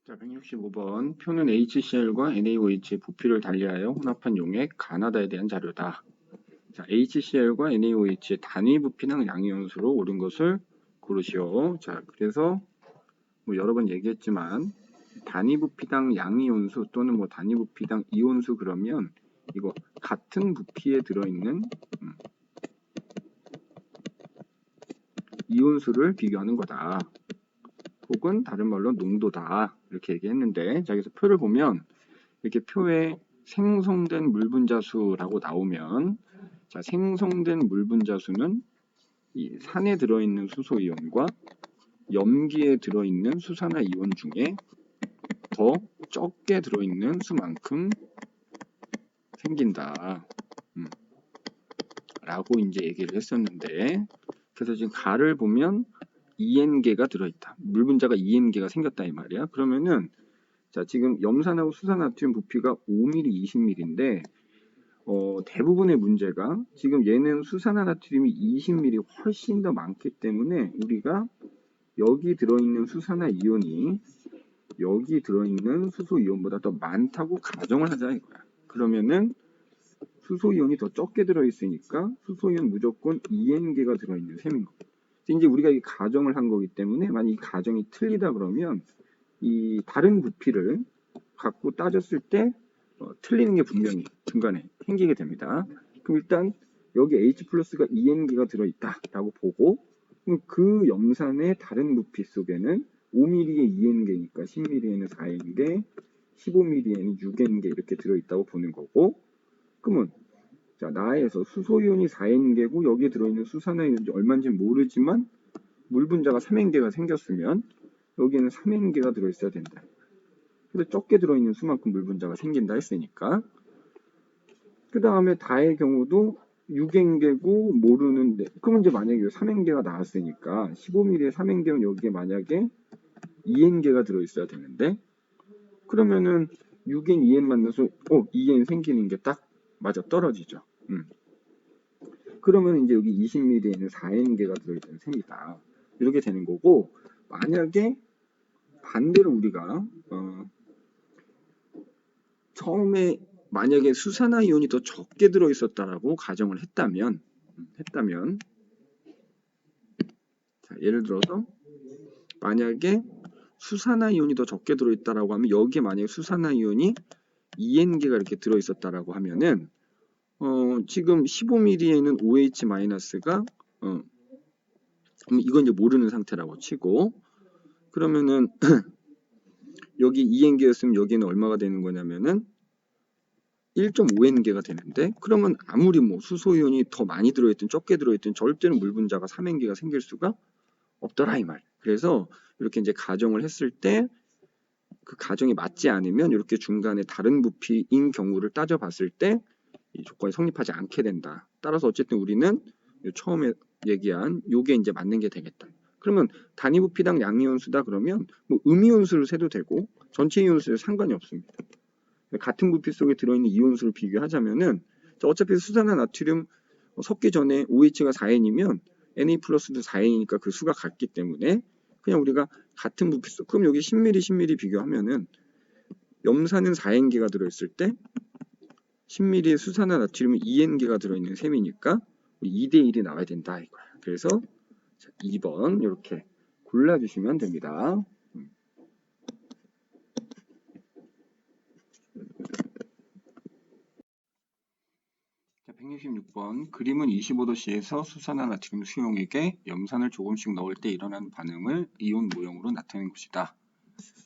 자, 165번 표는 HCl과 NaOH의 부피를 달리하여 혼합한 용액 가나다에 대한 자료다. 자, HCl과 NaOH의 단위 부피는 양이온수로 옳은 것을 고르시오. 자, 그래서 뭐 여러 번 얘기했지만 단위 부피당 양이온수 또는 뭐 단위 부피당 이온수 그러면 이거 같은 부피에 들어있는 이온수를 비교하는 거다. 혹은 다른 말로 농도다 이렇게 얘기했는데, 자, 여기서 표를 보면 이렇게 표에 생성된 물 분자수라고 나오면, 자, 생성된 물 분자수는 이 산에 들어있는 수소 이온과 염기에 들어있는 수산화 이온 중에 더 적게 들어있는 수만큼 생긴다 라고 이제 얘기를 했었는데, 그래서 지금 가를 보면 2N개가 들어있다. 물 분자가 2N개가 생겼다 이 말이야. 그러면은 자, 지금 염산하고 수산나트륨 부피가 5ml, 20ml인데 대부분의 문제가 지금 얘는 수산화나트륨이 20ml 훨씬 더 많기 때문에 우리가 여기 들어있는 수산화 이온이 여기 들어있는 수소 이온보다 더 많다고 가정을 하자 이거야. 그러면은 수소 이온이 더 적게 들어있으니까 수소 이온 무조건 2N개가 들어있는 셈인 거고. 이제 우리가 이 가정을 한 거기 때문에 만약 이 가정이 틀리다 그러면 이 다른 부피를 갖고 따졌을 때 틀리는 게 분명히 중간에 생기게 됩니다. 그럼 일단 여기 H 플러스가 2N개가 들어있다 라고 보고, 그럼 그 염산의 다른 부피 속에는 5mm에 2N개니까 10mm에는 4N개, 15mm에는 6N개 이렇게 들어있다고 보는 거고, 그러면 자, 나에서 수소이온이 4N개고 여기에 들어있는 수산화이온이 얼마인지 모르지만 물 분자가 3N개가 생겼으면 여기에는 3N개가 들어있어야 된다. 그래서 적게 들어있는 수만큼 물 분자가 생긴다 했으니까, 그 다음에 다의 경우도 6N개고 모르는데, 그러면 이제 만약에 3N개가 나왔으니까 15mm에 3N개면 여기에 만약에 2N개가 들어있어야 되는데, 그러면은 6N, 2N 만나서 2N 생기는 게 딱 맞아 떨어지죠. 그러면 이제 여기 20mm에는 4N개가 들어있는 셈이다. 이렇게 되는 거고, 만약에 반대로 우리가 처음에 만약에 수산화 이온이 더 적게 들어있었다라고 가정을 했다면 자, 예를 들어서 만약에 수산화 이온이 더 적게 들어있다라고 하면 여기에 만약에 수산화 이온이 2N개가 이렇게 들어있었다라고 하면은 지금 15mm에는 OH-가 이건 이제 모르는 상태라고 치고, 그러면은 여기 2N개였으면 여기는 얼마가 되는 거냐면은 1.5N개가 되는데, 그러면 아무리 뭐 수소이온이 더 많이 들어있든 적게 들어있든 절대로 물 분자가 3N개가 생길 수가 없더라 이 말. 그래서 이렇게 이제 가정을 했을 때 그 가정이 맞지 않으면 이렇게 중간에 다른 부피인 경우를 따져봤을 때 이 조건이 성립하지 않게 된다. 따라서 어쨌든 우리는 처음에 얘기한 요게 이제 맞는 게 되겠다. 그러면 단위 부피당 양이온수다 그러면 뭐 음이온수를 세도 되고 전체 이온수에 상관이 없습니다. 같은 부피 속에 들어있는 이온수를 비교하자면은 어차피 수산화 나트륨 섞기 전에 OH가 4N이면 Na 플러스도 4N이니까 그 수가 같기 때문에 그냥 우리가 같은 부피 속, 그럼 여기 10ml, 10ml 비교하면은 염산은 4N개가 들어있을 때 10ml의 수산화 나트륨은 2N개가 들어있는 셈이니까 2대1이 나와야 된다 이거야. 그래서 2번 이렇게 골라주시면 됩니다. 자, 166번 그림은 25도씨에서 수산화 나트륨 수용액에 염산을 조금씩 넣을 때 일어나는 반응을 이온 모형으로 나타낸 것이다.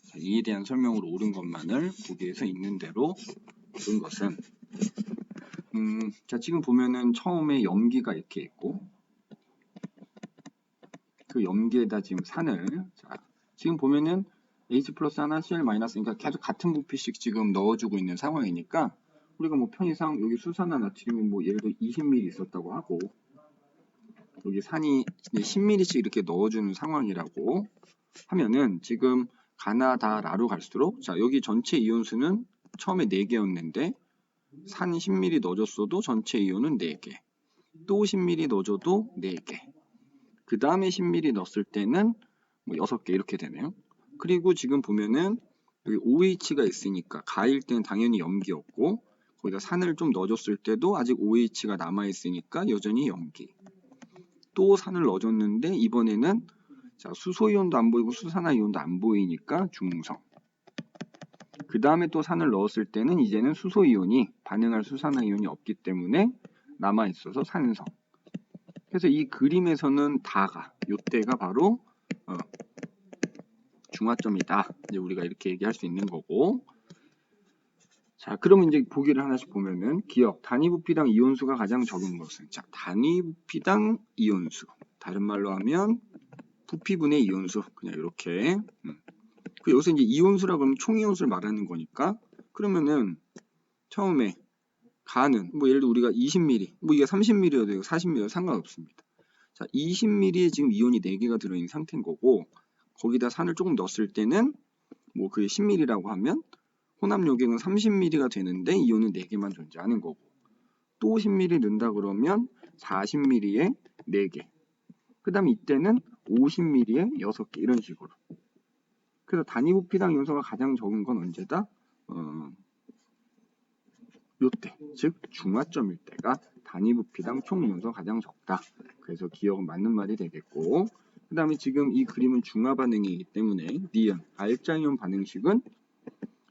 자, 이에 대한 설명으로 옳은 것만을 보기에서 있는 대로 옳은 것은 자, 지금 보면은 처음에 염기가 이렇게 있고 그 염기에다 지금 산을, 자, 지금 보면은 H 플러스 하나 Cl 마이너스, 그러니까 계속 같은 부피씩 지금 넣어주고 있는 상황이니까 우리가 뭐 편의상 여기 수산화 나트륨이 뭐 예를 들어 20ml 있었다고 하고 여기 산이 10ml씩 이렇게 넣어주는 상황이라고 하면은 지금 가나다라로 갈수록, 자, 여기 전체 이온수는 처음에 4개였는데 산 10ml 넣어줬어도 전체 이온은 4개, 또 10ml 넣어줘도 4개, 그 다음에 10ml 넣었을 때는 뭐 6개 이렇게 되네요. 그리고 지금 보면은 여기 OH가 있으니까 가일 때는 당연히 염기였고 거기다 산을 좀 넣어줬을 때도 아직 OH가 남아있으니까 여전히 염기. 또 산을 넣어줬는데 이번에는 자, 수소이온도 안 보이고 수산화이온도 안 보이니까 중성. 그 다음에 또 산을 넣었을 때는 이제는 수소이온이 반응할 수산화이온이 없기 때문에 남아있어서 산성. 그래서 이 그림에서는 다가 요때가 바로 중화점이다. 이제 우리가 이렇게 얘기할 수 있는 거고. 자, 그러면 이제 보기를 하나씩 보면은 기억 단위 부피당 이온수가 가장 적은 것은 자, 단위 부피당 이온수. 다른 말로 하면 부피분의 이온수. 그냥 이렇게. 그 여기서 이제 이온수라고 하면 총이온수를 말하는 거니까 그러면은 처음에 가는 뭐 예를 들어 우리가 20ml, 뭐 이게 30ml여도 되고 40ml여도 상관없습니다. 자, 20ml에 지금 이온이 4개가 들어있는 상태인 거고 거기다 산을 조금 넣었을 때는 뭐 그게 10ml라고 하면 혼합 요객은 30ml가 되는데 이온은 4개만 존재하는 거고 또 10ml 넣는다 그러면 40ml에 4개 그 다음에 이때는 50ml에 6개 이런 식으로. 그래서 단위 부피당 이온수가 가장 적은 건 언제다? 요때, 즉 중화점일 때가 단위 부피당 총 이온수가 가장 적다. 그래서 기억은 맞는 말이 되겠고 그 다음에 지금 이 그림은 중화 반응이기 때문에 니은, 알자이온 반응식은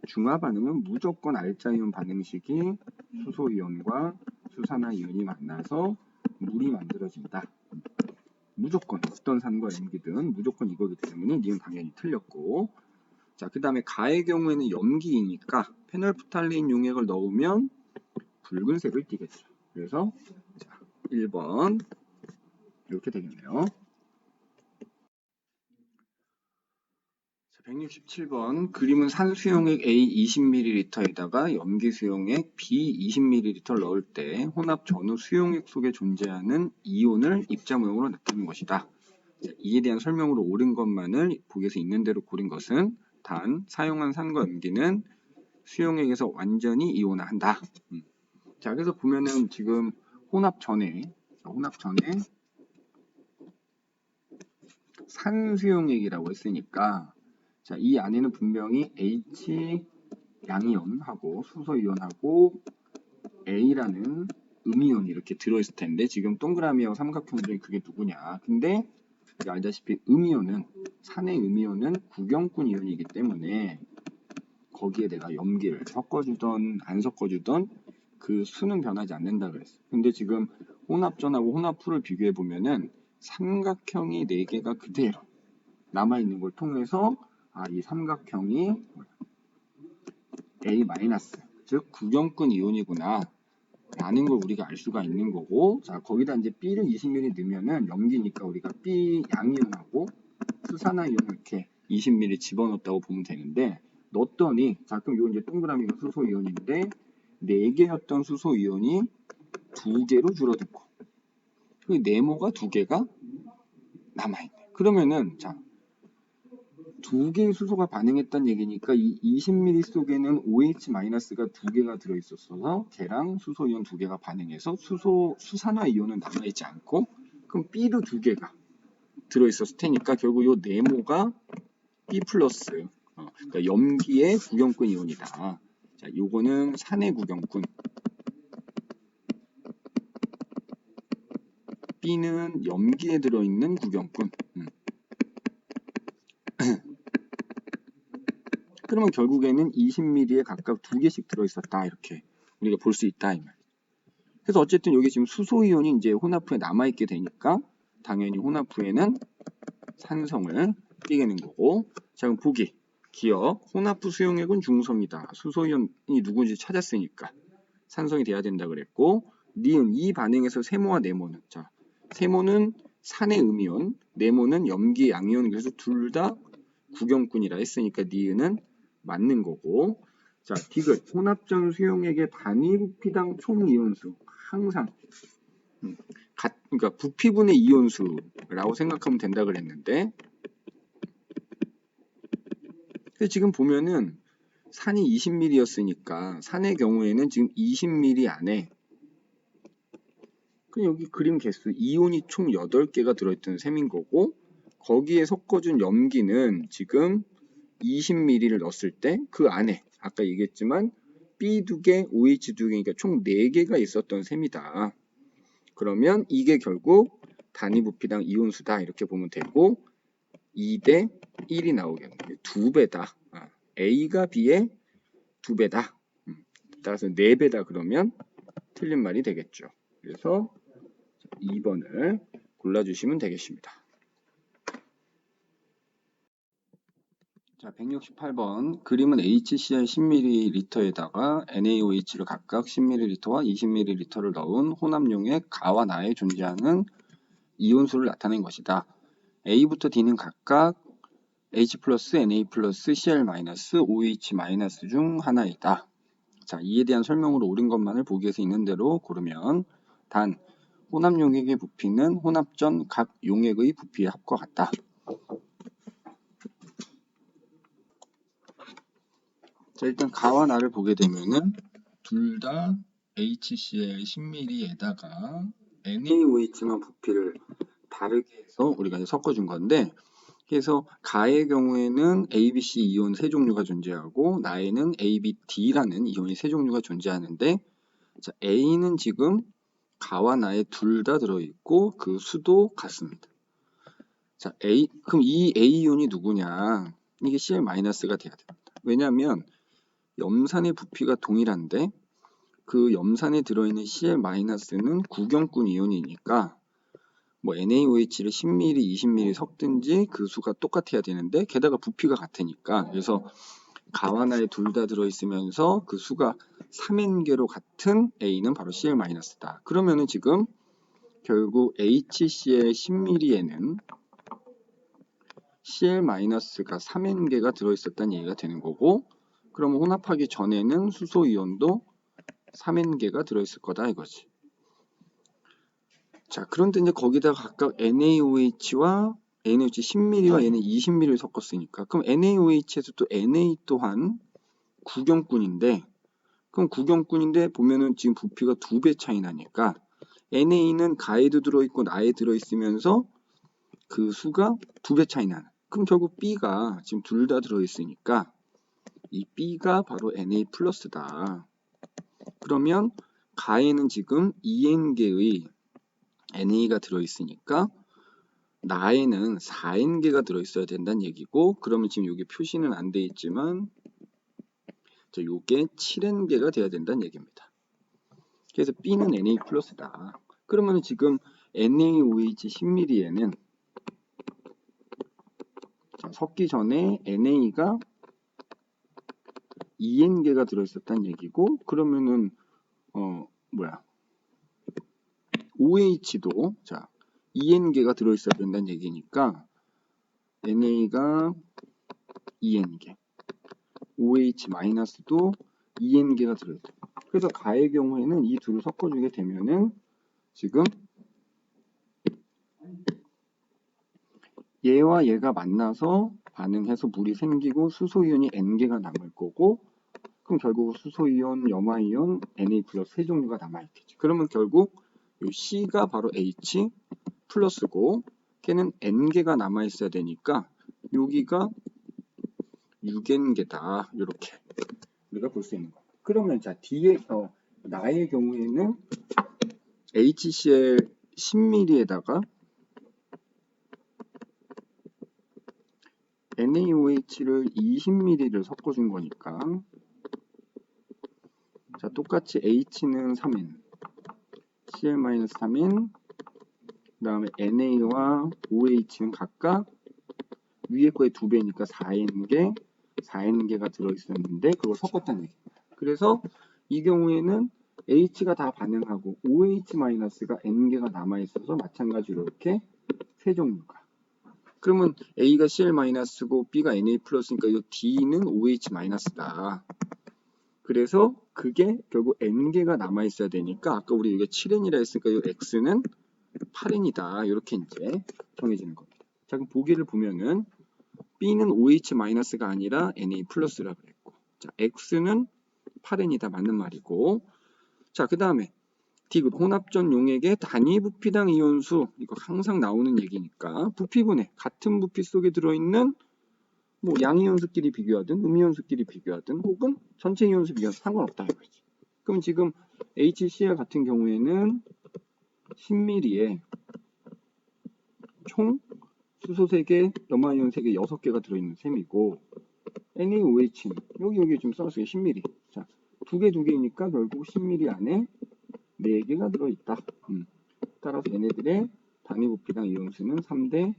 중화 반응은 무조건 알자이온 반응식이 수소이온과 수산화이온이 만나서 물이 만들어진다. 무조건 어떤 산과 염기든 무조건 이거기 때문에 니은 당연히 틀렸고 자, 그 다음에 가의 경우에는 염기이니까 페놀프탈레인 용액을 넣으면 붉은색을 띠겠죠. 그래서 자, 1번 이렇게 되겠네요. 자, 167번 그림은 산수용액 A 20ml에다가 염기수용액 B 20ml 넣을 때 혼합 전후 수용액 속에 존재하는 이온을 입자 모형으로 나타낸 것이다. 자, 이에 대한 설명으로 옳은 것만을 보기에서 있는 대로 고른 것은 단 사용한 산과 염기는 수용액에서 완전히 이온화한다. 자, 그래서 보면은 지금 혼합 전에 산수용액이라고 했으니까 자, 이 안에는 분명히 H 양이온하고 수소이온하고 A라는 음이온이 이렇게 들어있을 텐데 지금 동그라미하고 삼각형 중에 그게 누구냐. 근데 우리가 알다시피 음이온은 산의 음이온은 구경꾼 이온이기 때문에 거기에 내가 염기를 섞어주던 안 섞어주던 그 수는 변하지 않는다 그랬어. 근데 지금 혼합전하고 혼합풀을 비교해 보면은 삼각형이 4개가 그대로 남아있는 걸 통해서 이 삼각형이 A-, 즉 구경꾼 이온이구나 라는 걸 우리가 알 수가 있는 거고 자 거기다 이제 B를 20ml 넣으면은 염기니까 우리가 B 양이온하고 수산화이온을 이렇게 20ml 집어넣었다고 보면 되는데 넣었더니 자 그럼 요 이제 동그라미가 수소이온인데 4개였던 수소이온이 2개로 줄어들고 그 네모가 2개가 남아있네. 그러면은 자 2개의 수소가 반응했다는 얘기니까 이 20ml 속에는 OH-가 2개가 들어있었어서 걔랑 수소이온 2개가 반응해서 수산화이온은 남아있지 않고 그럼 B도 2개가 들어있었을 테니까 결국 요 네모가 B 플러스 그러니까 염기의 구경꾼 이온이다. 자, 요거는 산의 구경꾼 B는 염기에 들어있는 구경꾼 그러면 결국에는 20ml에 각각 2개씩 들어있었다 이렇게 우리가 볼 수 있다 이 말. 그래서 어쨌든 여기 지금 수소이온이 이제 혼합부에 남아있게 되니까 당연히 혼합부에는 산성을 띠게는 거고 자 그럼 보기 기억 혼합부 수용액은 중성이다. 수소이온이 누군지 찾았으니까 산성이 돼야 된다 그랬고 니은 이 반응에서 세모와 네모는 자 세모는 산의 음이온 네모는 염기 양이온 그래서 둘 다 구경꾼이라 했으니까 니은은 맞는 거고 자 디귿 혼합전 수용액의 단위 부피당 총 이온수 항상 그러니까 부피분의 이온수라고 생각하면 된다 그랬는데 지금 보면은 산이 20ml였으니까 산의 경우에는 지금 20ml 안에 여기 그림 개수 이온이 총 8개가 들어있던 셈인 거고 거기에 섞어준 염기는 지금 20ml를 넣었을 때 그 안에 아까 얘기했지만 B 2개, OH 2개니까 총 4개가 있었던 셈이다. 그러면 이게 결국 단위 부피당 이온수다 이렇게 보면 되고 2대 1이 나오겠네. 2배다. A가 B의 2배다. 따라서 4배다 그러면 틀린 말이 되겠죠. 그래서 2번을 골라주시면 되겠습니다. 자, 168번 그림은 HCl 10ml에다가 NaOH를 각각 10ml와 20ml를 넣은 혼합용의 가와 나에 존재하는 이온수를 나타낸 것이다. A부터 D는 각각 H+, Na+, Cl-, OH- 중 하나이다. 자, 이에 대한 설명으로 옳은 것만을 보기에서 있는 대로 고르면 단 혼합용액의 부피는 혼합 전 각 용액의 부피의 합과 같다. 자, 일단 가와 나를 보게 되면은 둘 다 HCl 10ml에다가 NaOH만 부피를 다르게 해서 우리가 이제 섞어준 건데, 그래서 가의 경우에는 ABC 이온 세 종류가 존재하고 나에는 ABD라는 이온이 세 종류가 존재하는데, 자, A는 지금 가와 나에 둘 다 들어있고 그 수도 같습니다. 자, 그럼 이 A이온이 누구냐? 이게 Cl-가 돼야 됩니다. 왜냐하면 염산의 부피가 동일한데 그 염산에 들어있는 Cl-는 구경꾼 이온이니까 뭐 NaOH를 10ml, 20ml 섞든지 그 수가 똑같아야 되는데 게다가 부피가 같으니까 그래서 가와 나에 둘 다 들어있으면서 그 수가 3N개로 같은 A는 바로 Cl-다. 그러면은 지금 결국 HCl 10ml에는 Cl-가 3N개가 들어있었다는 얘기가 되는 거고, 그러면 혼합하기 전에는 수소 이온도 3N개가 들어있을 거다 이거지. 자, 그런데 이제 거기다가 각각 NaOH와 NaOH 10ml와 얘는 20ml를 섞었으니까 그럼 NaOH에서 또 Na 또한 구경꾼인데, 그럼 구경꾼인데 보면은 지금 부피가 2배 차이 나니까 NA는 가에도 들어있고 나에 들어있으면서 그 수가 2배 차이 나는. 그럼 결국 B가 지금 둘 다 들어있으니까 이 B가 바로 Na+다. 그러면 가에는 지금 2N개의 NA가 들어있으니까 나에는 4N개가 들어있어야 된다는 얘기고, 그러면 지금 여기 표시는 안 돼 있지만 요게 7N개가 돼야 된다는 얘기입니다. 그래서 B는 Na+다. 그러면 지금 NaOH 10ml에는 섞기 전에 NA가 2N개가 들어있었다는 얘기고, 그러면은 OH도 자 2N개가 들어있어야 된다는 얘기니까 NA가 2N개, OH-도 2N개가 들어있다. 그래서 가의 경우에는 이 둘을 섞어주게 되면은 지금 얘와 얘가 만나서 반응해서 물이 생기고 수소이온이 N개가 남을 거고, 그럼 결국 수소이온, 염화이온, Na+ 세 종류가 남아있겠지. 그러면 결국 이 C가 바로 H 플러스고 걔는 N개가 남아있어야 되니까 여기가 6N개다. 이렇게 우리가 볼 수 있는 거야. 그러면 자 나의 경우에는 HCl 10ml에다가 NaOH를 20ml를 섞어준 거니까 자 똑같이 H는 3N, Cl-3N, 그 다음에 NA와 OH는 각각 위에 거의 2배니까 4N개가 들어있었는데 그걸 섞었다는 얘기. 그래서 이 경우에는 H가 다 반응하고 OH-가 N개가 남아있어서 마찬가지로 이렇게 세 종류가. 그러면 A가 Cl-고 B가 Na+니까 이 D는 OH-다. 그래서 그게 결국 N개가 남아있어야 되니까 아까 우리 이게 7N이라 했으니까 이 X는 8N이다. 이렇게 이제 정해지는 겁니다. 자, 그럼 보기를 보면은 B는 OH-가 아니라 Na+라 그랬고, 자, X는 8N이다. 맞는 말이고, 자, 그 다음에 D 혼합전 용액의 단위 부피당 이온수, 이거 항상 나오는 얘기니까 부피분해 같은 부피 속에 들어있는 뭐 양이온수끼리 비교하든 음이온수끼리 비교하든 혹은 전체 이온수 비교하든 상관없다 이거지. 그럼 지금 HCl 같은 경우에는 10ml에 총 수소 3개, 염화이온 3개, 6개가 들어있는 셈이고 NaOH는 여기 좀 써놨어요. 10ml. 자, 2개이니까 결국 10ml 안에 4개가 들어있다. 따라서 얘네들의 단위 부피당 이온수는 3대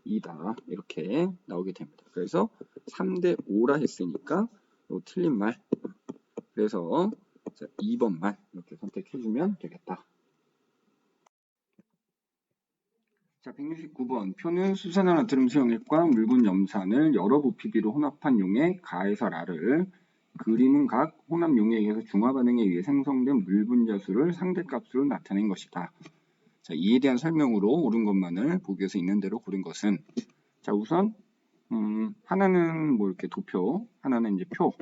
2다. 이렇게 나오게 됩니다. 그래서 3대 5라 했으니까 틀린 말. 그래서 2번만 이렇게 선택해주면 되겠다. 자, 169번. 표는 수산화나트륨 수용액과 묽은 염산을 여러 부피비로 혼합한 용액 가에서 라를 그림은 각 혼합 용액에서 중화 반응에 의해 생성된 물 분자수를 상대값으로 나타낸 것이다. 자, 이에 대한 설명으로 옳은 것만을 보기에서 있는 대로 고른 것은 자, 우선 하나는 뭐 이렇게 도표, 하나는 이제 표.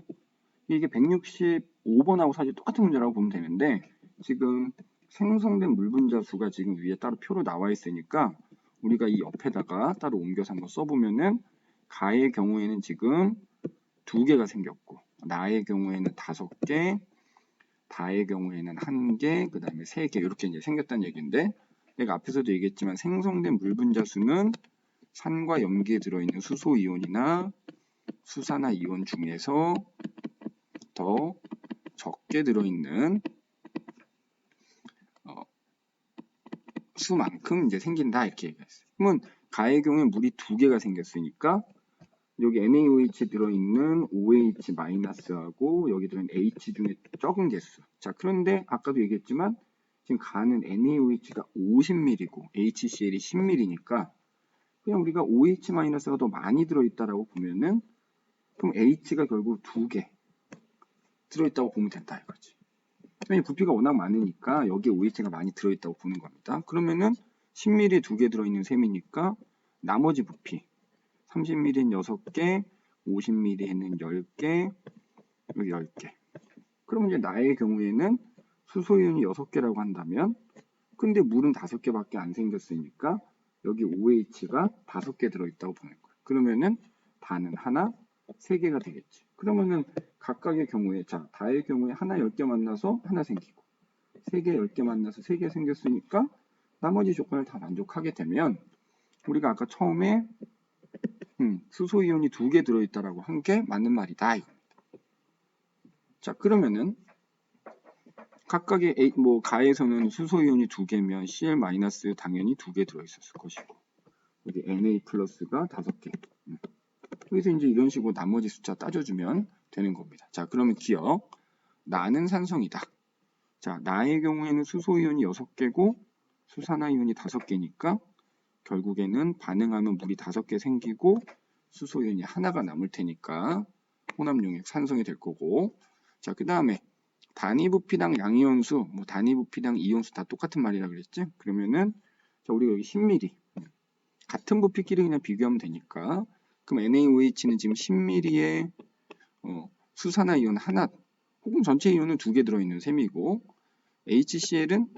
이게 165번하고 사실 똑같은 문제라고 보면 되는데 지금 생성된 물 분자수가 지금 위에 따로 표로 나와 있으니까 우리가 이 옆에다가 따로 옮겨서 한번 써보면은 가의 경우에는 지금 2개가 생겼고 나의 경우에는 5개, 다의 경우에는 1개, 그 다음에 3개 이렇게 이제 생겼다는 얘기인데 내가 앞에서도 얘기했지만 생성된 물 분자수는 산과 염기에 들어있는 수소 이온이나 수산화 이온 중에서 더 적게 들어있는 수만큼 이제 생긴다 이렇게 얘기했어요. 그러면 가의 경우에 물이 2개가 생겼으니까 여기 NaOH 들어있는 OH-하고 여기 들어있는 H 중에 적은 개수. 자, 그런데 아까도 얘기했지만 지금 가는 NaOH가 50ml고 HCl이 10ml니까 그냥 우리가 OH-가 더 많이 들어있다라고 보면은 그럼 H가 결국 2개 들어있다고 보면 된다 이거지. 부피가 워낙 많으니까 여기에 OH가 많이 들어있다고 보는 겁니다. 그러면은 10ml에 2개 들어있는 셈이니까 나머지 부피 30ml는 6개, 50ml는 10개, 10개. 그러면 이제 나의 경우에는 수소이온이 6개라고 한다면 근데 물은 5개밖에 안 생겼으니까 여기 OH가 5개 들어있다고 보는 거예요. 그러면은 다는 하나, 3개가 되겠지. 그러면은 각각의 경우에 자, 다의 경우에 하나 10개 만나서 하나 생기고 3개 10개 만나서 3개 생겼으니까 나머지 조건을 다 만족하게 되면 우리가 아까 처음에 수소이온이 2개 들어있다라고 한 게 맞는 말이다. 자, 그러면은 각각의 뭐 가에서는 수소이온이 2개면 Cl- 당연히 2개 들어있었을 것이고 여기 Na 플러스가 5개. 여기서 이제 이런 식으로 나머지 숫자 따져주면 되는 겁니다. 자, 그러면 기억. 나는 산성이다. 자, 나의 경우에는 수소이온이 6개고 수산화이온이 5개니까 결국에는 반응하면 물이 5개 생기고 수소이온이 하나가 남을 테니까 혼합용액 산성이 될 거고 자, 그 다음에 단위 부피당 양이온수, 뭐 단위 부피당 이온수 다 똑같은 말이라 그랬지? 그러면은 자, 우리가 여기 10ml 같은 부피끼리 그냥 비교하면 되니까 그럼 NaOH는 지금 10ml에 수산화이온 하나 혹은 전체 이온은 2개 들어있는 셈이고 HCl은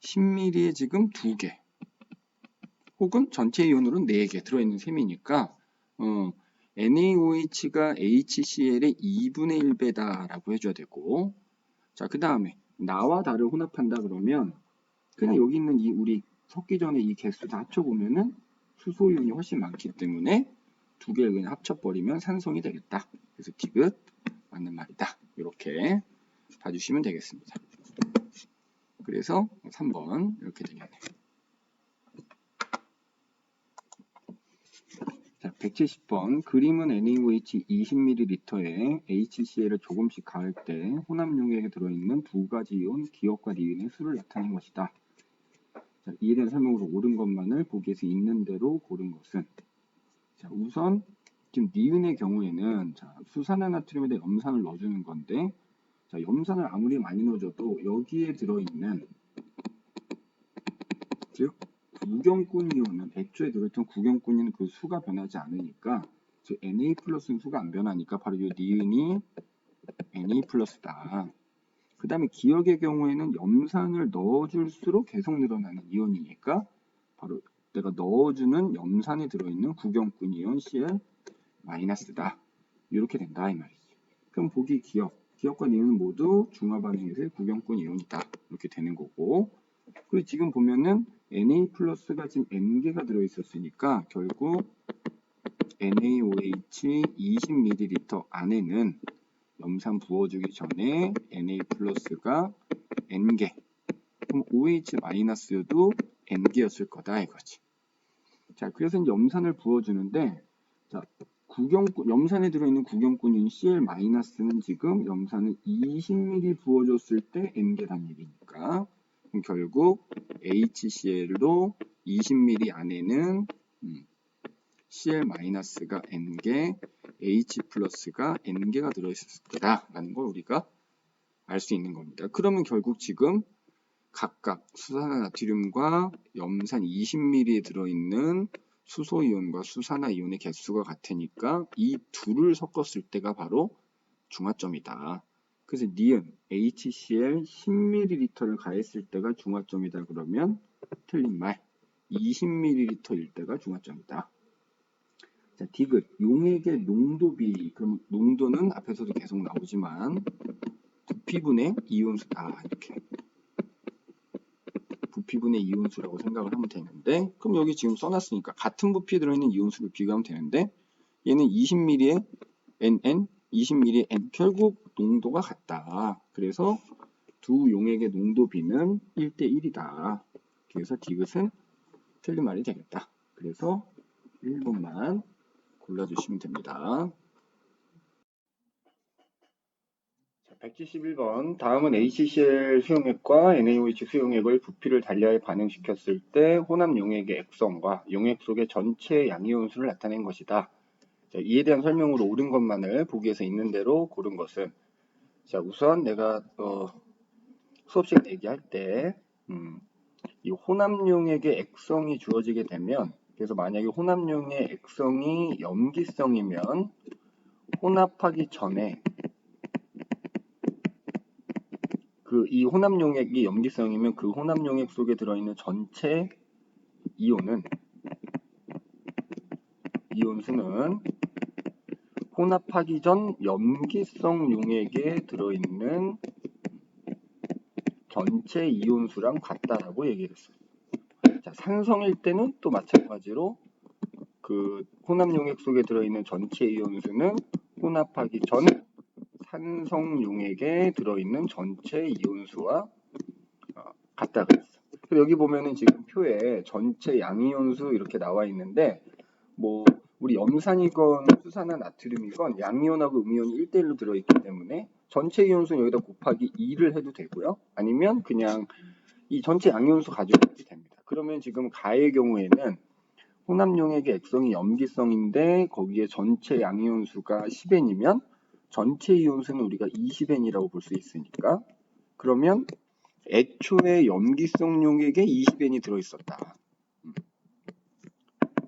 10ml에 지금 2개 혹은 전체 이온으로는 4개 들어있는 셈이니까 NaOH가 HCl의 2분의 1배다 라고 해줘야 되고 자, 그 다음에 나와 나를 혼합한다 그러면 그냥 여기 있는 이 우리 섞기 전에 이 개수 다 합쳐보면은 수소이온이 훨씬 많기 때문에 2개를 그냥 합쳐버리면 산성이 되겠다. 그래서 디귿 맞는 말이다. 이렇게 봐주시면 되겠습니다. 그래서 3번 이렇게 되겠네요. 자, 170번 그림은 NaOH 20ml에 HCl을 조금씩 가할 때 혼합용액에 들어있는 2가지 이온 기억과 니은의 수를 나타낸 것이다. 자, 이에 대한 설명으로 옳은 것만을 보기에서 있는 대로 고른 것은 자, 우선 지금 니은의 경우에는 자, 수산화나트륨에다 염산을 넣어주는 건데 자, 염산을 아무리 많이 넣어줘도 여기에 들어있는 즉 구경꾼 이온은 애초에 들어있던 구경꾼 이온은 그 수가 변하지 않으니까 즉 Na 플러스는 수가 안 변하니까 바로 이 니은이 Na 플러스다. 그 다음에 기억의 경우에는 염산을 넣어줄수록 계속 늘어나는 이온이니까 바로 내가 넣어주는 염산에 들어있는 구경꾼 이온 Cl 마이너스다. 이렇게 된다 이 말이지. 그럼 보기 기억과 니은은 모두 중화반응에서의 구경꾼 이온이다. 이렇게 되는 거고. 그리고 지금 보면은 Na 플러스가 지금 N개가 들어있었으니까 결국 NaOH 20ml 안에는 염산 부어주기 전에 Na 플러스가 N개, 그럼 OH 마이너스도 N개였을 거다 이거지. 자, 그래서 이제 염산을 부어주는데, 자, 염산에 들어있는 구경꾼인 Cl 마이너스는 지금 염산을 20ml 부어줬을 때 N개란 얘기니까, 그럼 결국 HCl도 20ml 안에는 Cl 마이너스가 N개, H 플러스가 N개가 들어있을 거다라는 걸 우리가 알 수 있는 겁니다. 그러면 결국 지금 각각 수산화나트륨과 염산 20ml에 들어있는 수소이온과 수산화이온의 개수가 같으니까 이 둘을 섞었을 때가 바로 중화점이다. 그래서 니은 HCl 10ml를 가했을 때가 중화점이다. 그러면 틀린 말 20ml일 때가 중화점이다. 자, 디귿 용액의 농도비. 그럼 농도는 앞에서도 계속 나오지만 부피분의 이온수다. 이렇게 부피분의 이온수라고 생각을 하면 되는데, 그럼 여기 지금 써놨으니까 같은 부피에 들어있는 이온수를 비교하면 되는데, 얘는 20ml에 NN, 20ml에 N, 결국 농도가 같다. 그래서 두 용액의 농도비는 1대1이다. 그래서 디귿은 틀린 말이 되겠다. 그래서 1번만 골라주시면 됩니다. 171번. 다음은 HCl 수용액과 NaOH 수용액을 부피를 달리하여 반응시켰을 때 혼합 용액의 액성과 용액 속의 전체 양이온수를 나타낸 것이다. 자, 이에 대한 설명으로 옳은 것만을 보기에서 있는 대로 고른 것은, 자, 우선 내가 수업 시간 얘기할 때 이 혼합 용액의 액성이 주어지게 되면, 그래서 만약에 혼합 용액의 액성이 염기성이면 혼합하기 전에 이 혼합용액이 염기성이면 그 혼합용액 속에 들어있는 전체 이온수는 혼합하기 전 염기성 용액에 들어있는 전체 이온수랑 같다라고 얘기를 했어요. 자, 산성일 때는 또 마찬가지로 그 혼합용액 속에 들어있는 전체 이온수는 혼합하기 전 산성 용액에 들어있는 전체 이온수와 같다 그랬어. 여기 보면은 지금 표에 전체 양이온수 이렇게 나와 있는데, 뭐 우리 염산이건 수산화 나트륨이건 양이온하고 음이온이 1대1로 들어있기 때문에 전체 이온수는 여기다 곱하기 2를 해도 되고요. 아니면 그냥 이 전체 양이온수 가지고 해도 됩니다. 그러면 지금 가의 경우에는 혼합용액의 액성이 염기성인데 거기에 전체 양이온수가 10N이면 전체 이온수는 우리가 20N이라고 볼 수 있으니까, 그러면 애초에 염기성 용액에 20N이 들어있었다.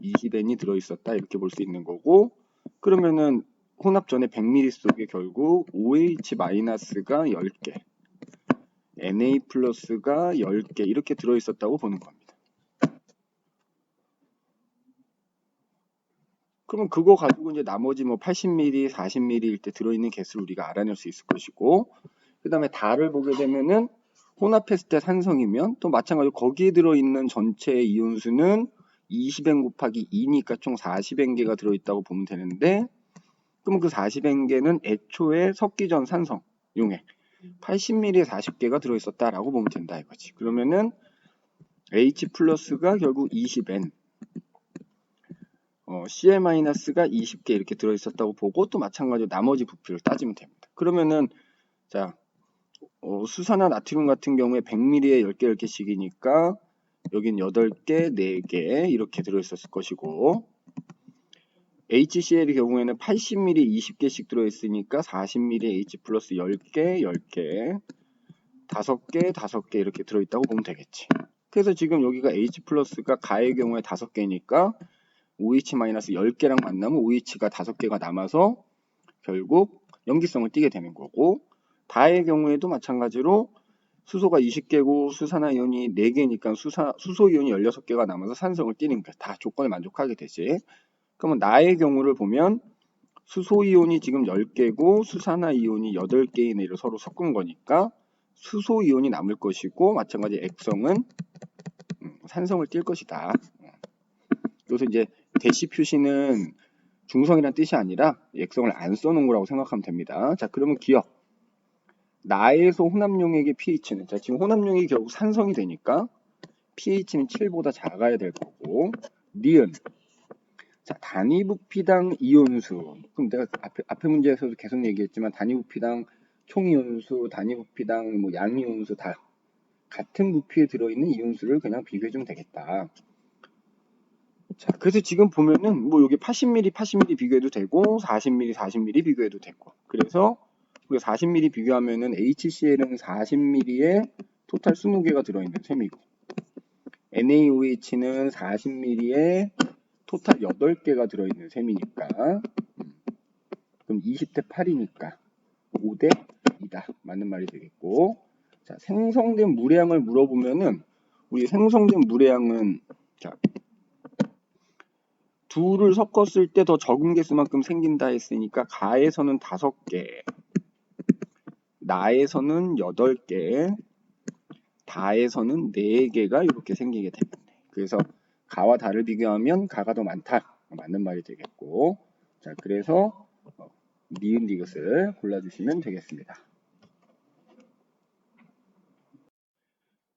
20N이 들어있었다. 이렇게 볼 수 있는 거고, 그러면은 혼합 전에 100ml 속에 결국 OH-가 10개, Na 플러스가 10개 이렇게 들어있었다고 보는 겁니다. 그러면 그거 가지고 이제 나머지 뭐 80ml, 40ml일 때 들어있는 개수를 우리가 알아낼 수 있을 것이고, 그 다음에 다를 보게 되면은 혼합했을 때 산성이면 또 마찬가지로 거기에 들어있는 전체 이온수는 20N 곱하기 2니까 총 40N개가 들어있다고 보면 되는데, 그럼 그 40N개는 애초에 섞기 전 산성 용액 80ml에 40개가 들어있었다라고 보면 된다 이거지. 그러면은 H 플러스가 결국 20N, Cl-가 20개 이렇게 들어있었다고 보고, 또 마찬가지로 나머지 부피를 따지면 됩니다. 그러면은 자, 수산화 나트륨 같은 경우에 100ml에 10개 10개씩이니까 여긴 8개, 4개 이렇게 들어있었을 것이고, HCl의 경우에는 80ml에 20개씩 들어있으니까 40ml에 H 플러스 10개, 10개, 5개, 5개 이렇게 들어있다고 보면 되겠지. 그래서 지금 여기가 H 플러스가 가의 경우에 5개니까 OH 마이너스 10개랑 만나면 OH가 5개가 남아서 결국 염기성을 띠게 되는 거고, 다의 경우에도 마찬가지로 수소가 20개고 수산화이온이 4개니까 수소이온이 16개가 남아서 산성을 띠는 거야. 다 조건을 만족하게 되지. 그러면 나의 경우를 보면 수소이온이 지금 10개고 수산화이온이 8개인 애를 서로 섞은 거니까 수소이온이 남을 것이고 마찬가지 액성은 산성을 띌 것이다. 그래서 이제 대시 표시는 중성이란 뜻이 아니라 액성을 안 써놓은 거라고 생각하면 됩니다. 자, 그러면 기억. 나에서 혼합용액의 pH는, 자, 지금 혼합용액이 결국 산성이 되니까 pH는 7보다 작아야 될 거고, 니은. 자, 단위부피당 이온수. 그럼 내가 앞에 문제에서도 계속 얘기했지만 단위부피당 총이온수, 단위부피당 뭐 양이온수 다 같은 부피에 들어있는 이온수를 그냥 비교해주면 되겠다. 자, 그래서 지금 보면은 뭐 여기 80ml, 80ml 비교해도 되고 40ml, 40ml 비교해도 되고. 그래서 우리가 40ml 비교하면은 HCl은 40ml에 토탈 20개가 들어있는 셈이고 NaOH는 40ml에 토탈 8개가 들어있는 셈이니까 그럼 20대 8이니까 5대 2다. 맞는 말이 되겠고 자, 생성된 물량을 물어보면은 우리 생성된 물량은 자, 둘을 섞었을 때 더 적은 개수만큼 생긴다 했으니까 가에서는 5개, 나에서는 8개, 다에서는 4개가 이렇게 생기게 되겠네. 그래서 가와 다를 비교하면 가가 더 많다. 맞는 말이 되겠고 자, 그래서 니은 디귿을 골라주시면 되겠습니다.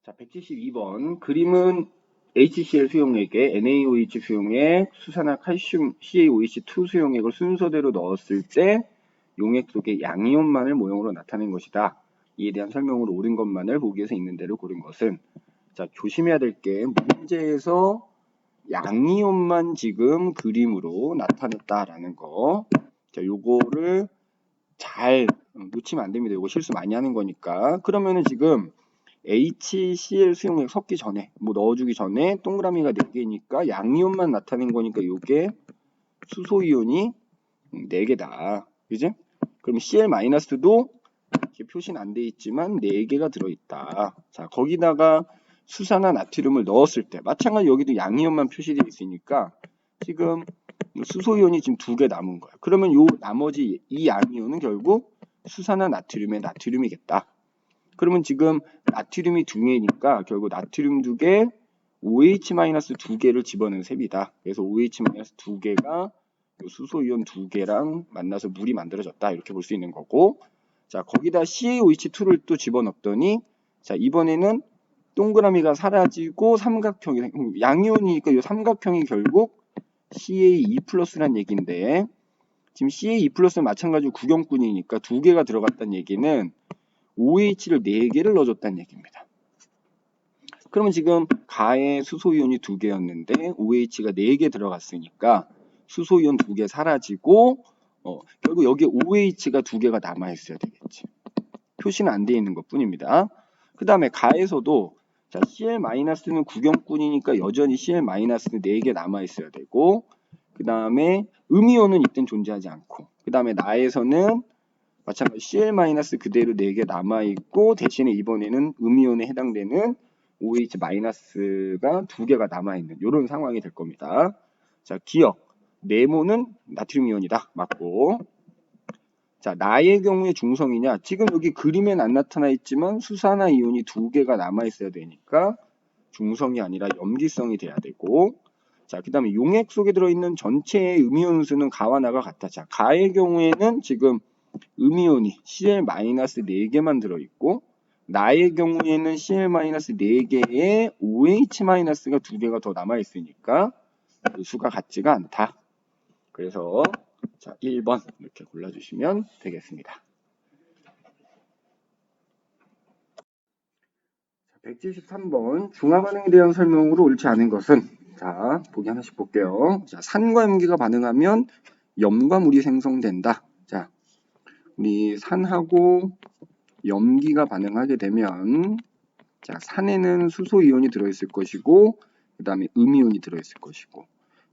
자, 172번 그림은 HCl 수용액에 NaOH 수용액, 수산화 칼슘 CaOH2 수용액을 순서대로 넣었을 때 용액 속에 양이온만을 모형으로 나타낸 것이다. 이에 대한 설명으로 옳은 것만을 보기에서 있는 대로 고른 것은 자, 조심해야 될 게 문제에서 양이온만 지금 그림으로 나타냈다라는 거. 자, 요거를 잘 놓치면 안 됩니다. 요거 실수 많이 하는 거니까. 그러면은 지금 HCl 수용액 섞기 전에 뭐 넣어주기 전에 동그라미가 4개니까 양이온만 나타낸 거니까 요게 수소이온이 4개다. 그지? 그럼 Cl-도 이렇게 표시는 안 돼 있지만 4개가 들어있다. 자, 거기다가 수산화 나트륨을 넣었을 때 마찬가지 여기도 양이온만 표시되어 있으니까 지금 수소이온이 지금 2개 남은 거야. 그러면 요 나머지 이 양이온은 결국 수산화 나트륨의 나트륨이겠다. 그러면 지금 나트륨이 2개니까 결국 나트륨 2개, OH-2개를 집어넣은 셈이다. 그래서 OH-2개가 수소이온 2개랑 만나서 물이 만들어졌다. 이렇게 볼 수 있는 거고 자, 거기다 CaOH2를 또 집어넣었더니 자, 이번에는 동그라미가 사라지고 삼각형이 양이온이니까 이 삼각형이 결국 CaE+란 얘기인데 지금 CaE+는 마찬가지로 구경꾼이니까 2개가 들어갔다는 얘기는 OH를 4개를 넣어줬다는 얘기입니다. 그러면 지금 가에 수소이온이 2개였는데 OH가 4개 들어갔으니까 수소이온 2개 사라지고 결국 여기 OH가 2개가 남아있어야 되겠지. 표시는 안 돼 있는 것 뿐입니다. 그 다음에 가에서도 자, Cl-는 구경꾼이니까 여전히 Cl-는 4개 남아있어야 되고 그 다음에 음이온은 이땐 존재하지 않고 그 다음에 나에서는 마찬가지 Cl- 그대로 4개 남아있고 대신에 이번에는 음이온에 해당되는 OH-가 2개가 남아있는 이런 상황이 될 겁니다. 자, 기억. 네모는 나트륨이온이다. 맞고 자, 나의 경우에 중성이냐? 지금 여기 그림엔 안 나타나 있지만 수산화 이온이 2개가 남아있어야 되니까 중성이 아니라 염기성이 돼야 되고 자, 그 다음에 용액 속에 들어있는 전체의 음이온 수는 가와 나가 같다. 자, 가의 경우에는 지금 음이온이 Cl-4개만 들어있고 나의 경우에는 Cl-4개에 OH-가 2개가 더 남아있으니까 그 수가 같지가 않다. 그래서 자, 1번 이렇게 골라주시면 되겠습니다. 173번 중화반응에 대한 설명으로 옳지 않은 것은 자, 보기 하나씩 볼게요. 자, 산과 염기가 반응하면 염과 물이 생성된다. 자, 우리 산하고 염기가 반응하게 되면 자, 산에는 수소이온이 들어있을 것이고 그 다음에 음이온이 들어있을 것이고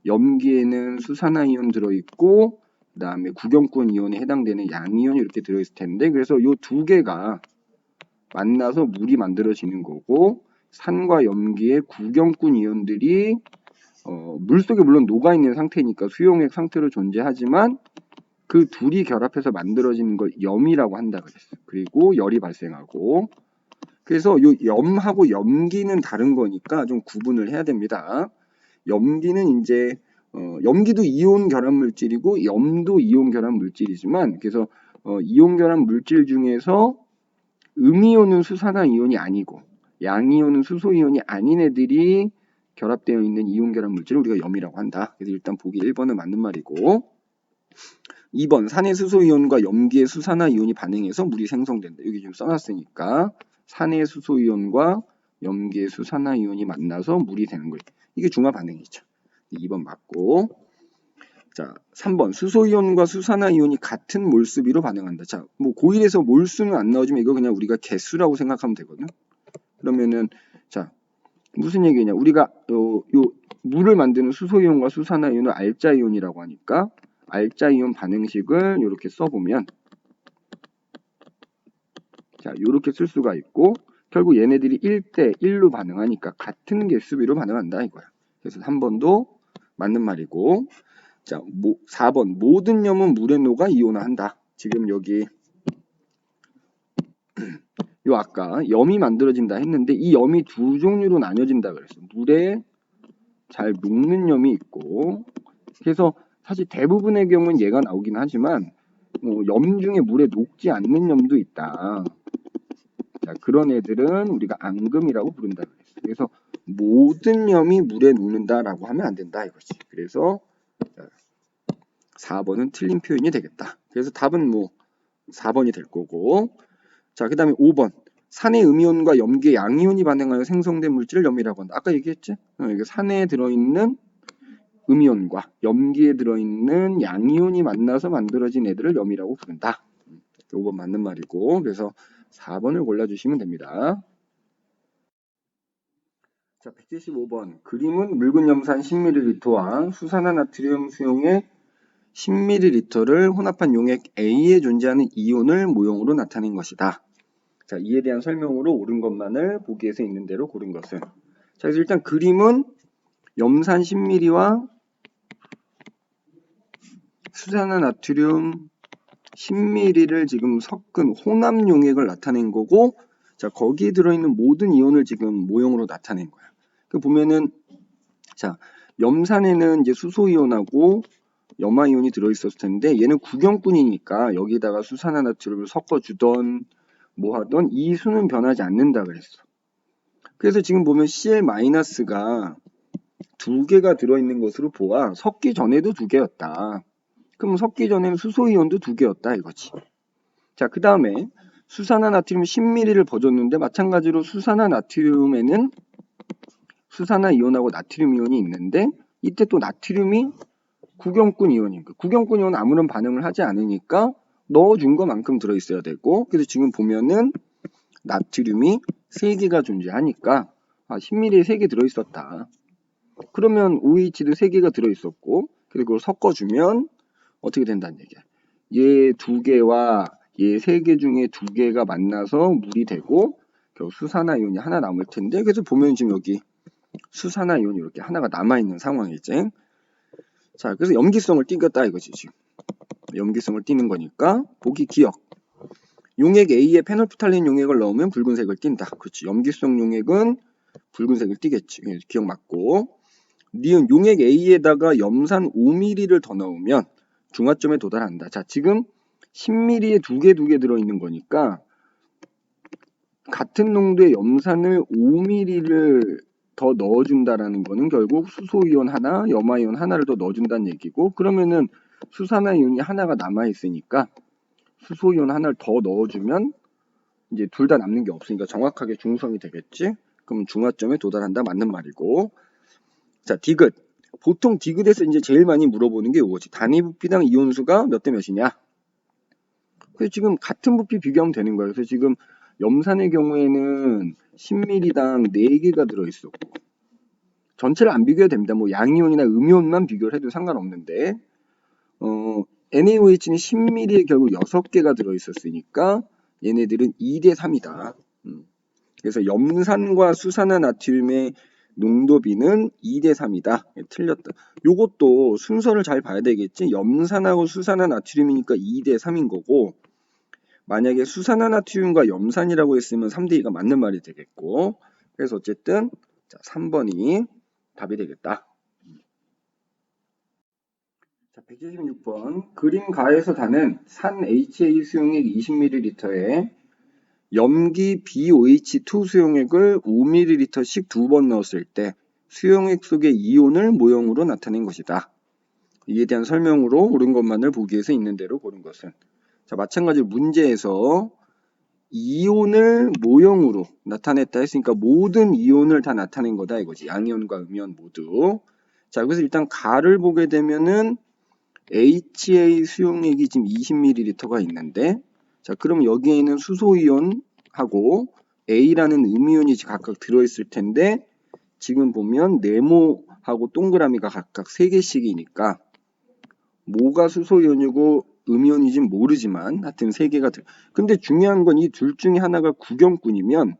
염기에는 수산화이온 들어있고 그 다음에 구경권 이온에 해당되는 양이온이 이렇게 들어있을 텐데 그래서 이 2개가 만나서 물이 만들어지는 거고, 산과 염기의 구경꾼 이온들이 물속에 물론 녹아있는 상태니까 수용액 상태로 존재하지만 그 둘이 결합해서 만들어지는 걸 염이라고 한다 그랬어. 그리고 열이 발생하고, 그래서 요 염하고 염기는 다른 거니까 좀 구분을 해야 됩니다. 염기는 이제 염기도 이온 결합 물질이고 염도 이온 결합 물질이지만, 그래서 이온 결합 물질 중에서 음이온은 수산화이온이 아니고 양이온은 수소이온이 아닌 애들이 결합되어 있는 이온 결합 물질을 우리가 염이라고 한다. 그래서 일단 보기 1번은 맞는 말이고, 2번 산의 수소이온과 염기의 수산화이온이 반응해서 물이 생성된다. 여기 좀 써놨으니까 산의 수소이온과 염기의 수산화이온이 만나서 물이 되는 거예요. 이게 중화 반응이죠. 2번 맞고, 자 3번 수소이온과 수산화이온이 같은 몰수비로 반응한다. 자, 뭐 고1에서 몰수는 안 나오지만 이거 그냥 우리가 개수라고 생각하면 되거든. 그러면은 자 무슨 얘기냐? 우리가 요 물을 만드는 수소이온과 수산화이온을 알자이온이라고 하니까 알자이온 반응식을 이렇게 써보면, 자 이렇게 쓸 수가 있고, 결국 얘네들이 1대 1로 반응하니까 같은 개수비로 반응한다 이거야. 그래서 3번도 맞는 말이고, 자 4번 모든 염은 물에 녹아 이온화한다. 지금 여기 요 아까 염이 만들어진다 했는데 이 염이 두 종류로 나뉘어진다 그랬어. 물에 잘 녹는 염이 있고, 그래서 사실 대부분의 경우는 얘가 나오긴 하지만 염 중에 물에 녹지 않는 염도 있다. 자, 그런 애들은 우리가 앙금이라고 부른다 그랬어. 그래서 모든 염이 물에 녹는다라고 하면 안 된다 이거지. 그래서 4번은 틀린 표현이 되겠다. 그래서 답은 4번이 될 거고, 자, 그 다음에 5번. 산의 음이온과 염기의 양이온이 반응하여 생성된 물질을 염이라고 한다. 아까 얘기했지? 이게 산에 들어있는 음이온과 염기에 들어있는 양이온이 만나서 만들어진 애들을 염이라고 부른다. 5번 맞는 말이고, 그래서 4번을 골라주시면 됩니다. 자, 175번. 그림은 묽은 염산 10ml와 수산화나트륨 수용액 10ml를 혼합한 용액 A에 존재하는 이온을 모형으로 나타낸 것이다. 자, 이에 대한 설명으로 옳은 것만을 보기에서 있는 대로 고른 것은. 자, 그래서 일단 그림은 염산 10ml와 수산화나트륨 10ml를 지금 섞은 혼합 용액을 나타낸 거고, 자, 거기에 들어있는 모든 이온을 지금 모형으로 나타낸 거야. 그 보면은, 자, 염산에는 이제 수소이온하고 염화이온이 들어있었을 텐데, 얘는 구경꾼이니까 여기다가 수산화나트륨을 섞어주던 뭐 하던 이 수는 변하지 않는다 그랬어. 그래서 지금 보면 Cl-가 두 개가 들어있는 것으로 보아 섞기 전에도 두 개였다. 그럼 섞기 전에는 수소이온도 두 개였다 이거지. 자, 그 다음에 수산화나트륨 10ml를 버줬는데 마찬가지로 수산화나트륨에는 수산화이온하고 나트륨 이온이 있는데, 이때 또 나트륨이 구경꾼 이온이니까 구경꾼 이온은 아무런 반응을 하지 않으니까 넣어준 것만큼 들어있어야 되고, 그래서 지금 보면은 나트륨이 3개가 존재하니까 10ml에 3개 들어있었다. 그러면 OH도 3개가 들어있었고, 그리고 그걸 섞어주면 어떻게 된다는 얘기야. 얘 2개와 얘 3개 중에 2개가 만나서 물이 되고 결국 수산화이온이 하나 남을 텐데, 그래서 보면 지금 여기 수산화이온이 이렇게 하나가 남아있는 상황이지. 자, 그래서 염기성을 띠겼다 이거지. 지금 염기성을 띠는 거니까 보기 기억. 용액 A에 페놀프탈린 용액을 넣으면 붉은색을 띈다. 그렇지. 염기성 용액은 붉은색을 띠겠지. 기억 맞고. 니은 용액 A에다가 염산 5ml를 더 넣으면 중화점에 도달한다. 자, 지금 10ml에 2개 들어있는 거니까 같은 농도의 염산을 5ml를 더 넣어준다라는 거는 결국 수소이온 하나, 염화이온 하나를 더 넣어준다는 얘기고, 그러면은 수산화이온이 하나가 남아있으니까 수소이온 하나를 더 넣어주면 이제 둘 다 남는 게 없으니까 정확하게 중성이 되겠지? 그럼 중화점에 도달한다 맞는 말이고. 자, 디귿. 보통 디귿에서 이제 제일 많이 물어보는 게 이거지. 단위 부피당 이온수가 몇 대 몇이냐? 그래서 지금 같은 부피 비교하면 되는 거예요. 그래서 지금 염산의 경우에는 10ml당 4개가 들어있었고, 전체를 안 비교해도 됩니다. 뭐 양이온이나 음이온만 비교를 해도 상관없는데, NaOH는 10ml에 결국 6개가 들어있었으니까 얘네들은 2대 3이다. 그래서 염산과 수산화나트륨의 농도비는 2대3이다. 틀렸다. 요것도 순서를 잘 봐야 되겠지. 염산하고 수산화나트륨이니까 2대3인 거고, 만약에 수산화나트륨과 염산이라고 했으면 3대2가 맞는 말이 되겠고, 그래서 어쨌든 자, 3번이 답이 되겠다. 자, 176번. 그림 가에서 다는 산 HA 수용액 20ml에 염기 BOH2 수용액을 5ml씩 2번 넣었을 때 수용액 속의 이온을 모형으로 나타낸 것이다. 이에 대한 설명으로 옳은 것만을 보기 위해서 있는 대로 고른 것은. 자, 마찬가지로 문제에서 이온을 모형으로 나타냈다 했으니까 모든 이온을 다 나타낸 거다 이거지. 양이온과 음이온 모두. 자, 그래서 일단 가를 보게 되면은 HA 수용액이 지금 20ml가 있는데, 자, 그럼 여기에는 수소이온하고 A라는 음이온이 각각 들어있을 텐데, 지금 보면 네모하고 동그라미가 각각 3개씩이니까 뭐가 수소이온이고 음이온인지 모르지만 하여튼 3개가 들어. 근데 중요한 건 이 둘 중에 하나가 구경꾼이면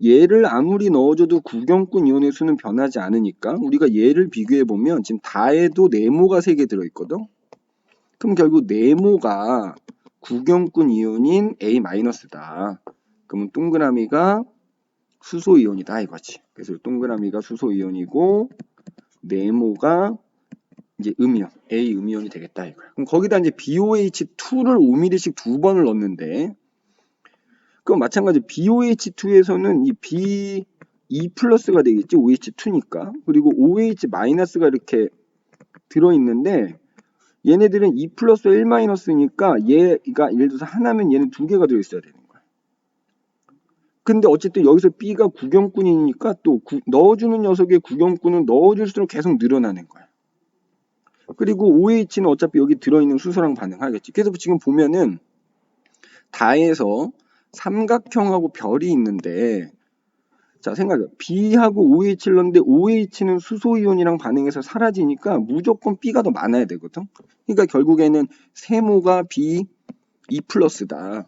얘를 아무리 넣어줘도 구경꾼 이온의 수는 변하지 않으니까 우리가 얘를 비교해보면 지금 다해도 네모가 3개 들어있거든. 그럼 결국 네모가 구경꾼 이온인 A-다. 그러면 동그라미가 수소이온이다 이거지. 그래서 동그라미가 수소이온이고 네모가 이제 음이온, A 음이온이 되겠다 이거야. 그럼 거기다 이제 BOH2를 5ml씩 2번을 넣었는데, 그럼 마찬가지 BOH2에서는 이 B2 플러스가 되겠지, OH2니까. 그리고 OH 마이너스가 이렇게 들어있는데, 얘네들은 2 플러스 1 마이너스니까 얘가 예를 들어서 하나면 얘는 2개가 들어있어야 되는 거야. 근데 어쨌든 여기서 B가 구경꾼이니까 또 넣어주는 녀석의 구경꾼은 넣어줄수록 계속 늘어나는 거야. 그리고 OH는 어차피 여기 들어있는 수소랑 반응하겠지. 그래서 지금 보면은 다에서 삼각형하고 별이 있는데, 자, 생각해. B하고 OH를 넣는데 OH는 수소이온이랑 반응해서 사라지니까 무조건 B가 더 많아야 되거든. 그러니까 결국에는 세모가 B 2 플러스다.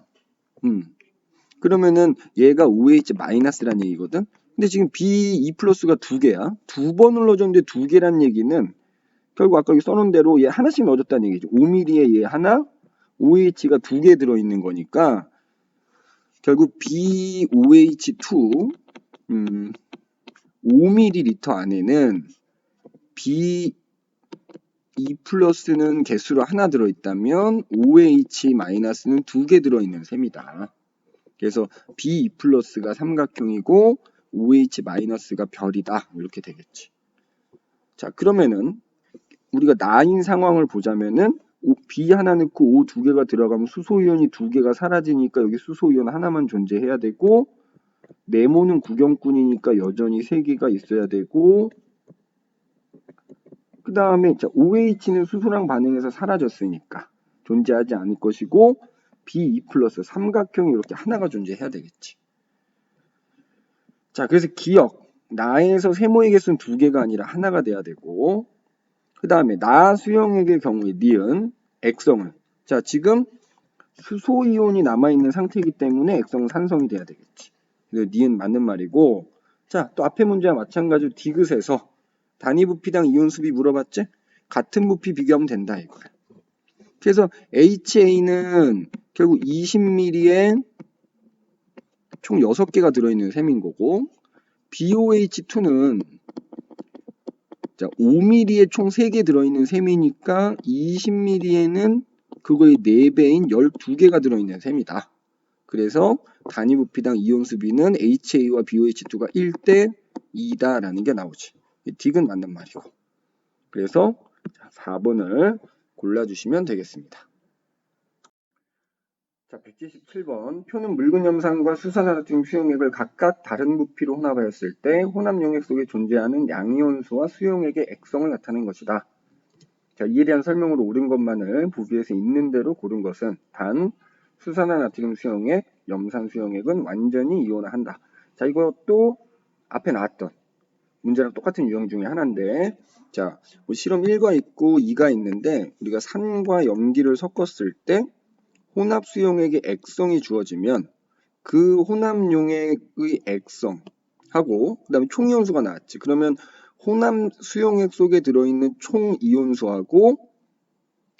그러면은 얘가 OH 마이너스란 얘기거든. 근데 지금 B 2 플러스가 2개야. 2번을 넣어줬는데 2개란 얘기는 결국 아까 여기 써놓은 대로 얘 하나씩 넣어줬다는 얘기죠. 5mm에 얘 하나, OH가 2개 들어있는 거니까 결국 BOH2 5ml 안에는 B2 플러스는 개수로 하나 들어있다면 OH 마이너스는 2개 들어있는 셈이다. 그래서 B2 플러스가 삼각형이고 OH 마이너스가 별이다. 이렇게 되겠지. 자, 그러면은 우리가 나인 상황을 보자면은 B 하나 넣고 O 2개가 들어가면 수소이온이 2개가 사라지니까 여기 수소이온 하나만 존재해야 되고, 네모는 구경꾼이니까 여전히 3개가 있어야 되고, 그 다음에 OH는 수소랑 반응해서 사라졌으니까 존재하지 않을 것이고, B2 플러스 삼각형이 이렇게 하나가 존재해야 되겠지. 자, 그래서 기억. 나에서 세모의 개수는 2개가 아니라 하나가 돼야 되고, 그 다음에 나 수용액의 경우에 니은, 액성은. 자, 지금 수소이온이 남아있는 상태이기 때문에 액성은 산성이 돼야 되겠지. 그래서 니은 맞는 말이고, 자, 또 앞에 문제와 마찬가지로 디귿에서 단위 부피당 이온 수비 물어봤지? 같은 부피 비교하면 된다 이거야. 그래서 HA는 결국 20ml에 총 6개가 들어있는 셈인 거고, BOH2는 5ml에 총 3개 들어있는 셈이니까 20ml에는 그거의 4배인 12개가 들어있는 셈이다. 그래서 단위 부피당 이온 수비는 HA와 BOH2가 1대 2다 라는 게 나오지. 딕은 맞는 말이고. 그래서 4번을 골라주시면 되겠습니다. 자, 177번. 표는 묽은 염산과 수산화나트륨 수용액을 각각 다른 부피로 혼합하였을 때 혼합 용액 속에 존재하는 양이온수와 수용액의 액성을 나타낸 것이다. 자, 이에 대한 설명으로 옳은 것만을 보기 위해서 있는 대로 고른 것은 단 수산화나트륨 수용액, 염산 수용액은 완전히 이온화한다. 자, 이것도 앞에 나왔던 문제랑 똑같은 유형 중에 하나인데, 자, 실험 1과 있고 2가 있는데 우리가 산과 염기를 섞었을 때 혼합 수용액의 액성이 주어지면 그 혼합용액의 액성하고 그 다음에 총이온수가 나왔지. 그러면 혼합 수용액 속에 들어있는 총이온수하고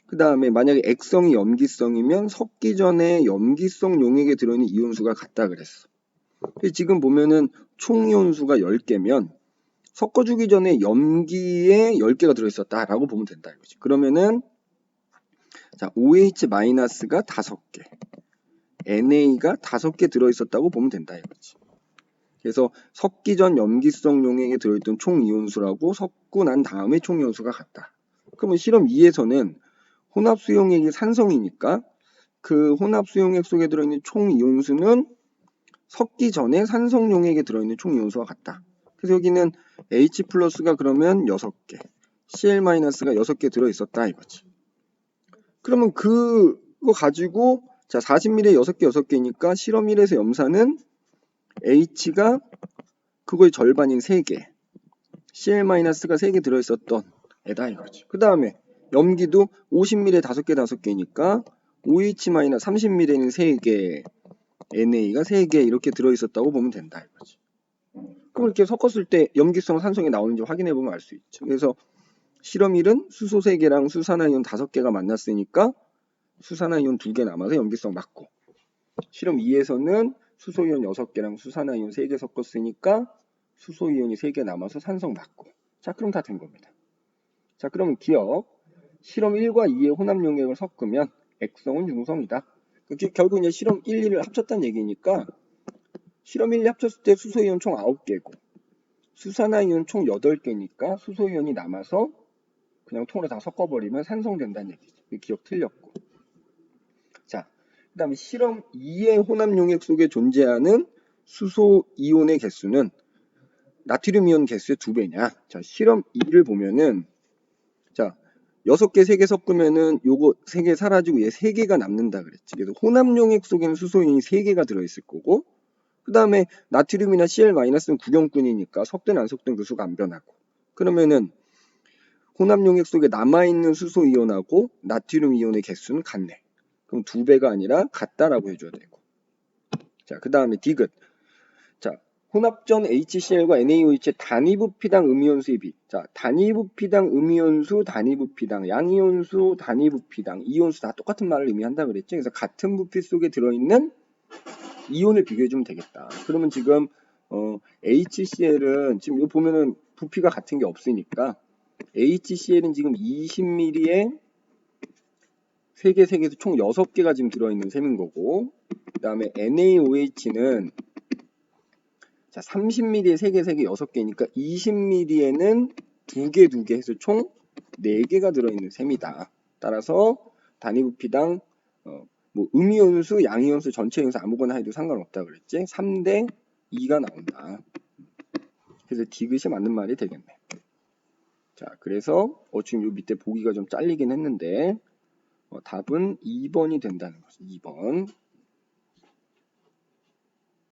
그 다음에 만약에 액성이 염기성이면 섞기 전에 염기성 용액에 들어있는 이온수가 같다 그랬어. 지금 보면은 총이온수가 10개면 섞어주기 전에 염기에 10개가 들어있었다라고 보면 된다 이거지. 그러면은 자, OH가 5개, NA가 5개 들어있었다고 보면 된다 이거지. 그래서 섞기 전 염기성 용액에 들어있던 총이온수라고 섞고 난 다음에 총이온수가 같다. 그러면 실험 2에서는 혼합 수용액이 산성이니까 그 혼합 수용액 속에 들어있는 총이온수는 섞기 전에 산성 용액에 들어있는 총이온수와 같다. 그래서 여기는 H 플러스가 그러면 6개, Cl-가 6개 들어있었다 이거지. 그러면 그거 가지고 자 40ml에 6개 6개니까 실험 1에서 염산은 H가 그거의 절반인 3개, Cl-가 3개 들어있었던 애다 이거지. 그 다음에 염기도 50ml에 5개 5개니까 OH- 30ml에는 3개, NA가 3개 이렇게 들어있었다고 보면 된다 이거지. 그럼 이렇게 섞었을 때 염기성 산성이 나오는지 확인해 보면 알 수 있죠. 그래서 실험 1은 수소 3개랑 수산화이온 5개가 만났으니까 수산화이온 2개 남아서 염기성 맞고, 실험 2에서는 수소이온 6개랑 수산화이온 3개 섞었으니까 수소이온이 3개 남아서 산성 맞고. 자, 그럼 다 된 겁니다. 자, 그러면 기억. 실험 1과 2의 혼합 용액을 섞으면 액성은 융성이다. 결국 이제 실험 1, 2를 합쳤다는 얘기니까 실험 1, 2 합쳤을 때 수소이온 총 9개고 수산화이온 총 8개니까 수소이온이 남아서 그냥 통으로 다 섞어버리면 산성된다는 얘기죠. 기억 틀렸고. 자, 그 다음에 실험 2의 혼합 용액 속에 존재하는 수소이온의 개수는 나트륨 이온 개수의 2배냐. 자, 실험 2를 보면은 자 6개 3개 섞으면은 요거 3개 사라지고 얘 3개가 남는다 그랬지. 그래서 혼합 용액 속에는 수소이온이 3개가 들어있을 거고 그 다음에 나트륨이나 Cl-는 구경꾼이니까 섞든 안 섞든 그 수가 안 변하고, 그러면은 혼합 용액 속에 남아있는 수소이온하고 나트륨 이온의 개수는 같네. 그럼 2배가 아니라 같다라고 해줘야 되고. 자, 그 다음에 디귿. 자, 혼합전 HCl과 NaOH의 단위부피당 음이온수의 비. 자, 단위부피당 음이온수, 단위부피당 양이온수, 단위부피당 이온수 다 똑같은 말을 의미한다 그랬죠. 그래서 같은 부피 속에 들어있는 이온을 비교해주면 되겠다. 그러면 지금 HCl은 지금 이거 보면은 부피가 같은 게 없으니까 HCl은 지금 20ml에 3개, 3개에서 총 6개가 지금 들어있는 셈인 거고, 그 다음에 NaOH는 자 30ml에 3개, 3개, 6개니까 20ml에는 2개, 2개 해서 총 4개가 들어있는 셈이다. 따라서 단위부피당 뭐 음이온수, 양이온수, 전체이온수 아무거나 해도 상관없다 그랬지. 3대 2가 나온다. 그래서 디귿이 맞는 말이 되겠네. 자, 그래서 지금 요 밑에 보기가 좀 잘리긴 했는데 답은 2번이 된다는 거죠. 2번.